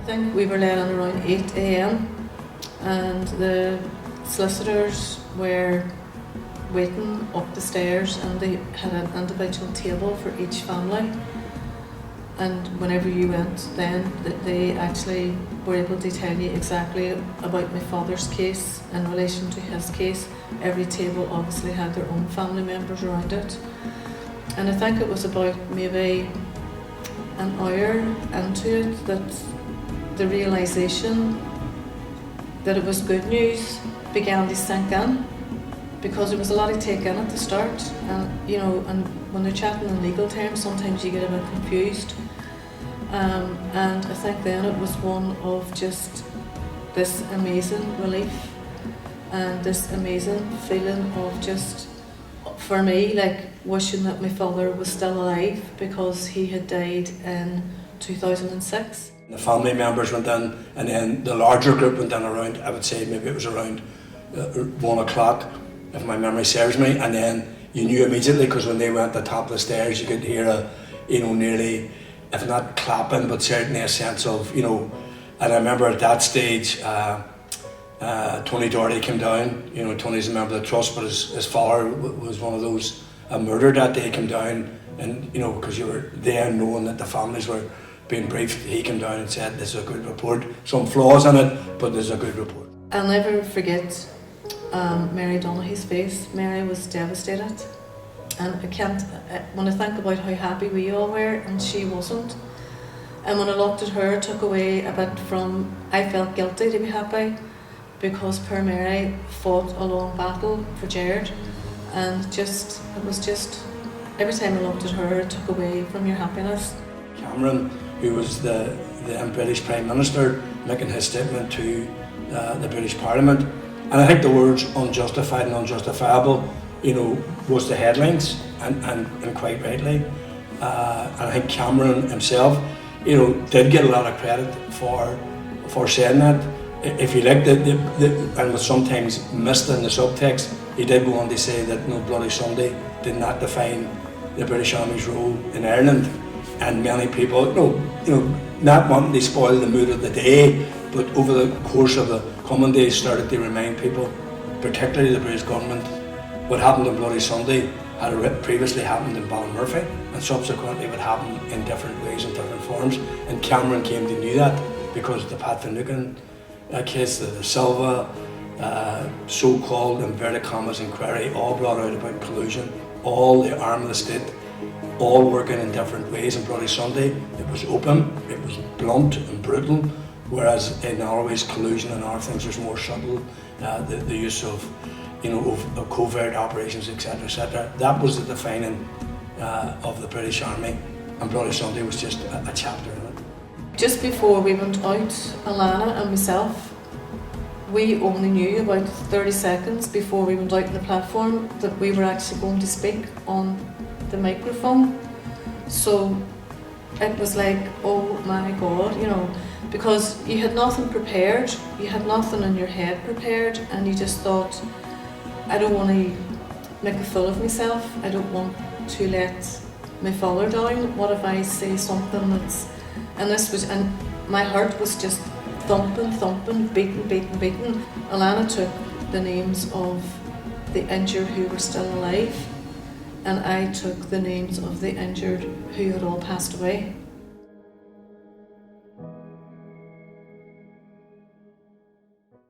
think we were let in around 8 a.m. and the solicitors were waiting up the stairs, and they had an individual table for each family. And whenever you went then, they actually were able to tell you exactly about my father's case in relation to his case. Every table obviously had their own family members around it. And I think it was about maybe an hour into it that the realisation that it was good news began to sink in, because there was a lot to take in at the start, and and when they're chatting in legal terms sometimes you get a bit confused, and I think then it was one of just this amazing relief and this amazing feeling of just, for me, like wishing that my father was still alive, because he had died in 2006. The family members went in, and then the larger group went in around, I would say maybe it was around 1 o'clock, if my memory serves me, and then you knew immediately, because when they went to the top of the stairs you could hear nearly, if not clapping, but certainly a sense of, and I remember at that stage Tony Doherty came down. Tony's a member of the trust, but his father was one of those murdered that day. Came down, and because you were there knowing that the families were being briefed, he came down and said, "This is a good report. Some flaws in it, but there's a good report." I'll never forget Mary Donaghy's face. Mary was devastated, and I can't. When I think about how happy we all were, and she wasn't, and when I looked at her, it took away a bit from. I felt guilty to be happy, because poor Mary fought a long battle for Jared, and it was just every time I looked at her, it took away from your happiness. Cameron, who was the British Prime Minister, making his statement to the British Parliament, and I think the words unjustified and unjustifiable, was the headlines, and quite rightly. And I think Cameron himself, did get a lot of credit for saying that. If you like, and was sometimes missed in the subtext, he did go on to say that no Bloody Sunday did not define the British Army's role in Ireland, and many people, not wanting to spoil the mood of the day, but over the course of the coming days started to remind people, particularly the British government, what happened on Bloody Sunday had previously happened in Ballymurphy, and subsequently would happen in different ways and different forms. And Cameron came to know that because of the Pat Finucane case, the Silva, so-called inverted commas inquiry, all brought out about collusion, all the arm of the state, all working in different ways. On Bloody Sunday, it was open, it was blunt and brutal, whereas in our ways, collusion and our things was more subtle, the use of, of covert operations, etc., etc. That was the defining of the British Army, and Bloody Sunday was just a chapter in it. Just before we went out, Alana and myself, we only knew about 30 seconds before we went out on the platform that we were actually going to speak on the microphone. So it was like, oh my God, because you had nothing prepared, you had nothing in your head prepared, and you just thought, I don't want to make a fool of myself, I don't want to let my father down. What if I say something that's, and my heart was just thumping, beating. Alana took the names of the injured who were still alive, and I took the names of the injured who had all passed away.